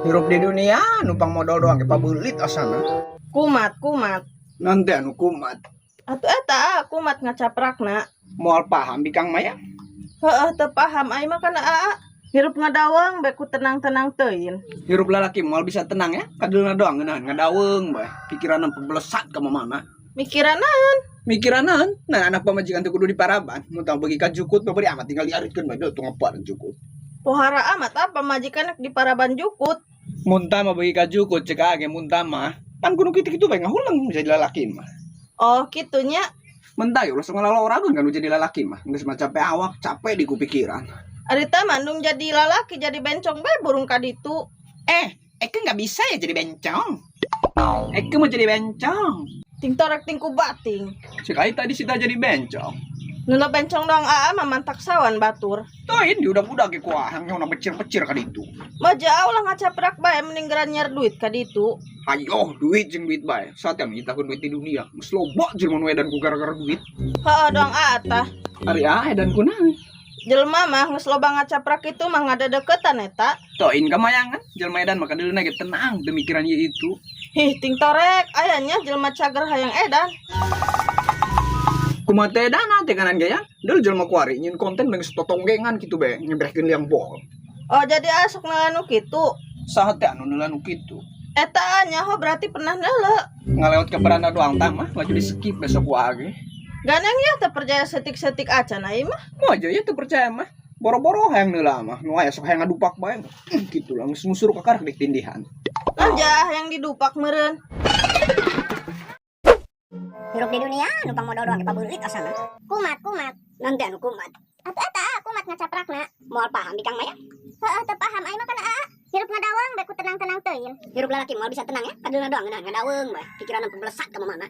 Hirup di dunia numpang modal doang ke pabelit asana. Kumat. Nanti anu kumat. Atuh eta kumat ngacaprakna. Moal paham bikang maya. Heeh teu paham ai mah kana aa. Hirup ngadaweng beku tenang-tenang teuin. Hirup lalaki moal bisa tenang ya. Kadulna doang ngeunaheun ngadaweng bae. Pikiranna pebelesat ka mana. Mikiran naon? Mikiranan, nah anak pamajikan teu kudu diparaban. Mun tang bagi ka jukut bari amat tinggal diaritkeun bae teu ngapain jukut. Pohara amat apa majikan di paraban jukut. Muntah mah bagi ka jukut cek age muntah mah. Pan kudu kitu-kitu bae ngahulang jadi lalaki mah. Oh kitunya. Mentah ya langsung ngalalaurageun kan jadi lalaki mah. Geus mah capek awak, capek di kupikiran. Ari teh mandung jadi lalaki jadi bencong bae burung kaditu. Eke nggak bisa ya jadi bencong. Eke mau jadi bencong. Ting torek ting kubating. Sekali tadi sita jadi bencong. Nuna bencong dong aa mah mantak sawan batur. Toin di udah ke kuahang yang becir-becir ka ditu. Mah jauh lah ngacaprak bae mending geran nyar duit kaditu. Hayo duit jeung duit bae. Saatnya mintakeun duit di dunia. Geus loba jelema edan ku gara-gara duit. Heeh dong aa tah. Ari edan ku naon? Jelema mah geus loba ngacaprak itu mah ngadadeketan eta. Toin kamayangan jelema edan maka deulna ge tenang demikiran ieu itu. Hih ting torek ayahnya jelema cager hayang edan. Kumaha teh edan teh kanan gaya. Deul jelema kuari nyin konten beung totonggengan kitu bae nyebrehkeun liang bol. Oh jadi asuk ngelanu kitu. Saha teh anu neulanu kitu? Eta nyaho berarti pernah neule. Ngalewat ke beranda doang tah mah laju di skip besok wae. Ganang ya teu percaya setik-setik acan ai mah. Mau aja ya tuh percaya mah. Boro-boro hayang neula mah. Nu aya sok hayang ngadupak bae. Kitu lah geus ngusur ka karek dik tindihan. Aja yang didupak meureun. Hirup di dunia numpang modal doang ke pabelit asana. Kumat. Nanti anu kumat. Atuh eta kumat ngacaprakna. Moal paham bikang maya. Heeh teu paham ai mah kana aa. Hirup ngadaweng beku tenang-tenang teuing. Hirup lalaki moal bisa tenang ya. Kadulna doang ngeunaheun ngadaweng bae. Pikiranna pebelesat ka mana.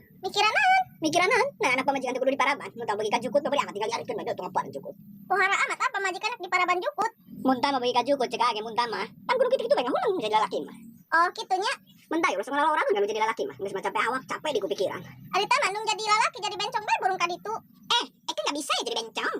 Mikiran naon? Nah anak pamajikan teu kudu diparaban. Mun teu bagi ka jukut bari amat tinggal diaritkeun bae teu ngapain jukut. Pohara amat apa majikan di paraban jukut. Muntah mah bagi ka jukut cek age muntah mah. Pan kudu kitu-kitu bae ngahulang jadi lalaki mah. Oh kitunya. Mentah ya langsung ngalalaurageun kan jadi lalaki mah. Geus mah capek awak, capek di kupikiran. Ari teh mandung jadi lalaki jadi bencong bae burung kaditu. Eke enggak bisa ya jadi bencong.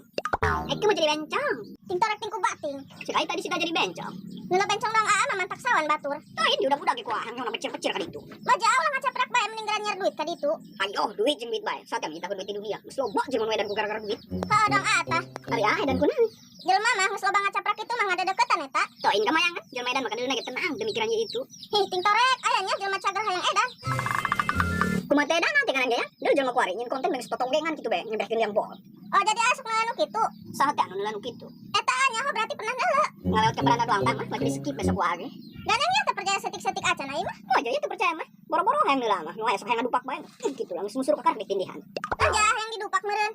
Eke mau jadi bencong. Ting torek ting kubating. Sekali tadi sita jadi bencong. Nuna bencong dong aa mah mantak sawan batur. Toin di udah-udah ge kuahang yang becir-becir ka ditu. Mah jauh lah ngacaprak bae mending geran nyar duit ka ditu. Ayo duit jeung duit bae. Saatnya mintakeun duit di dunia. Geus loba jelema edan ku gara-gara duit. Heeh dong ata. Ari edan ku naon? Jelema mah geus loba ngacaprak itu mah ngadadeketan eta. Toin kamayangan jelema edan maka deulna ge tenang demikiran ieu itu. Hih ting torek ayahnya jelema cager hayang edan. Kumaha teh edan teh kana ya? Deul jelema kuari nyin konten beung totonggengan kitu bae nyebrehkeun liang bol. Oh jadi asuk ngelanu kitu. Saha teh anu ngelanu kitu? Eta nyaho berarti pernah neule. Ngalewat ke beranda doang tah mah lagi di skip besok wae. Ganang ya teu percaya setik-setik acan ai mah. Mau aja ya teu percaya mah. Boro-boro hayang neula mah. Nu aya sok hayang ngadupak bae. Kitu lah geus ngusur ka karek dik tindihan. Aja hayang didupak meureun.